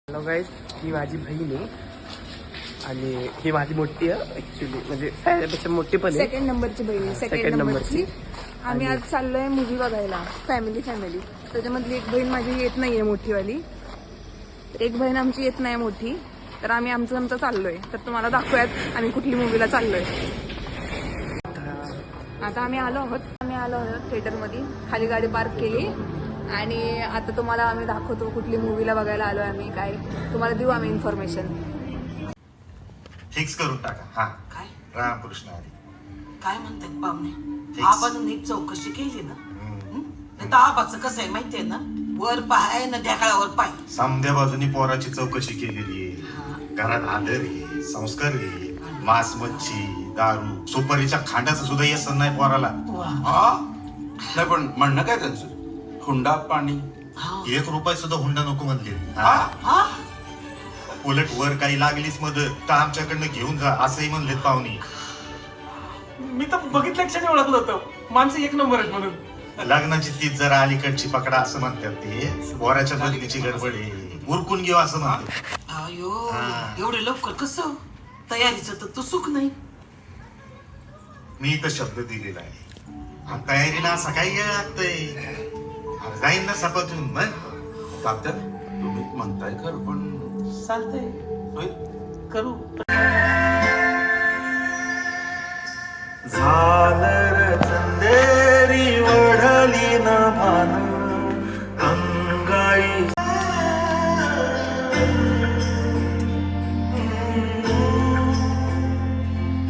Hello guys, ही माझी बहीण आहे आणि ही माझी मोठी आहे ऍक्च्युली, म्हणजे त्यापेक्षा मोठी पण आहे. सेकंड नंबरची बहीण, सेकंड नंबरची. आम्ही आज चाललोय मूवी बघायला, फॅमिली. त्याच्यामधली एक बहीण माझी येत नाहीये मोठीवाली, एक बहीण आमची येत नाही मोठी, तर आम्ही आमचं चाललोय. तर तुम्हाला दाखवूयात आम्ही कुठली मूवीला चाललोय. आता आम्ही आलो आहोत थिएटरमध्ये. खाली गाडी पार्क केली आणि आता तुम्हाला आम्ही दाखवतो कुठली मूवीला बघायला आलोय आम्ही, काय तुम्हाला देऊ आम्ही इन्फॉर्मेशन. फिक्स करून टाका. हा काय रामकृष्ण हरी. काय म्हणतात पाहुणे? Fix. आपण नीट चौकशी केली ना, नाही तर आबाचं कसं आहे माहितीये ना, वर पाय ना ढेकळावर पाय. समध्या बाजूनी पोराची चौकशी केलेली आहे. घरात आदर आहे, संस्कार आहे, मांस मच्छी दारू सुपारीच्या खांड्याचं सुद्धा येसन नाही पोराला. हा नाही पण म्हणणं काय त्यांचं, हुंडा पाणी. 1 रुपया सुद्धा हुंडा नको म्हणले. हा? हा उलट वर काही लागलीच मदत तर आमच्याकडनं घेऊन जा असंही म्हणलेत पाहुणी. मी तर बघितल्या क्षणी ओळखलं होतं माणसं एक नंबर आहेत म्हणून. लग्नाची तीच जरा अलीकडची पकडा असं म्हणतात ते. पोराच्या बदलीची गडबड आहे, उरकून घेऊ असं म्हणतात. अयो हा. एवढे लवकर कसं? तयारीचं तर तू सुख नाही. मी तर शब्द दिलेला आहे. आणि तयारीला असं काही वेळ लागतंय. जाईन ना सपातून म्हण. तात्या तुम्ही म्हणताय खरं पण चालतंय, होय? करू. झालर चंदेरी वढली न भान अंगाई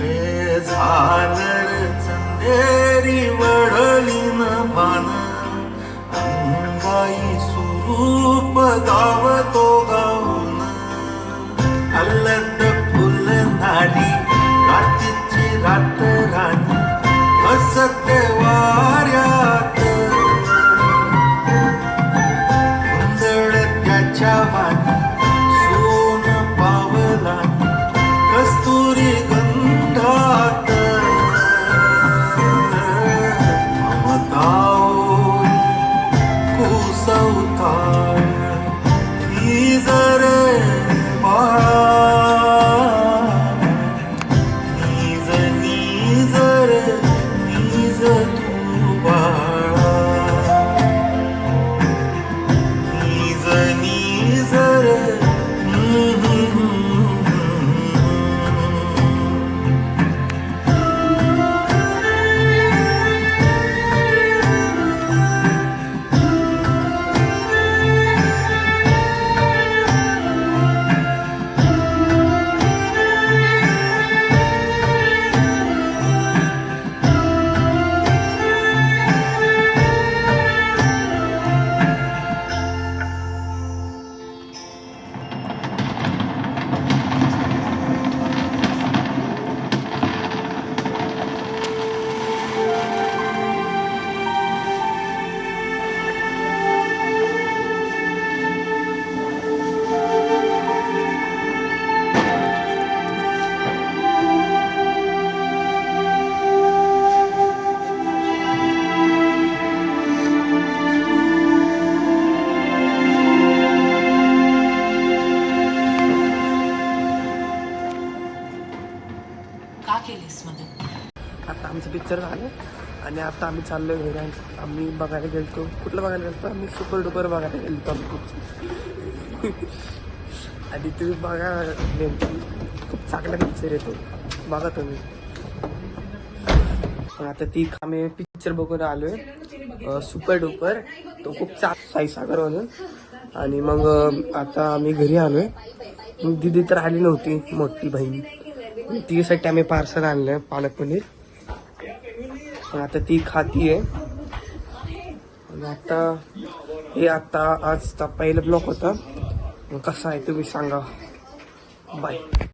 हे झालर चंदेरी वढली न भान अंगाई स्वरूप गावतो गाऊन अलद फुल नाडी रात्रीची रात राणी असते वाऱ्यात उंदड त्याच्या वाणी सोन पावलानी कस्तुरी गंधात ममताओ कुसवताळ ही जर बाळा तू बाळा निजर का केलीस मध्ये? आता आमचं पिक्चर झालं आणि आता आम्ही चाललोय घरी. आम्ही बघायला गेलतो. कुठलं बघायला गेलतो? आम्ही सुपर डुपर बघायला गेलतो आम्ही. आणि तुम्ही बघा, नेमकी खूप चांगला पिक्चर येतो, बघा तुम्ही. आता ती आम्ही पिक्चर बघून आलोय सुपर डुपर. तो खूप साईसागर म्हणून. आणि मग आता आम्ही घरी आलोय. मग दिदी तर आली नव्हती, मोठी बहीण. तिच्यासाठी आम्ही पार्सल आणलंय पालक पनीर. आता ती खाती आहे. आता आजचा पहिला ब्लॉक होता. कसा आहे तुम्ही सांगा. बाय.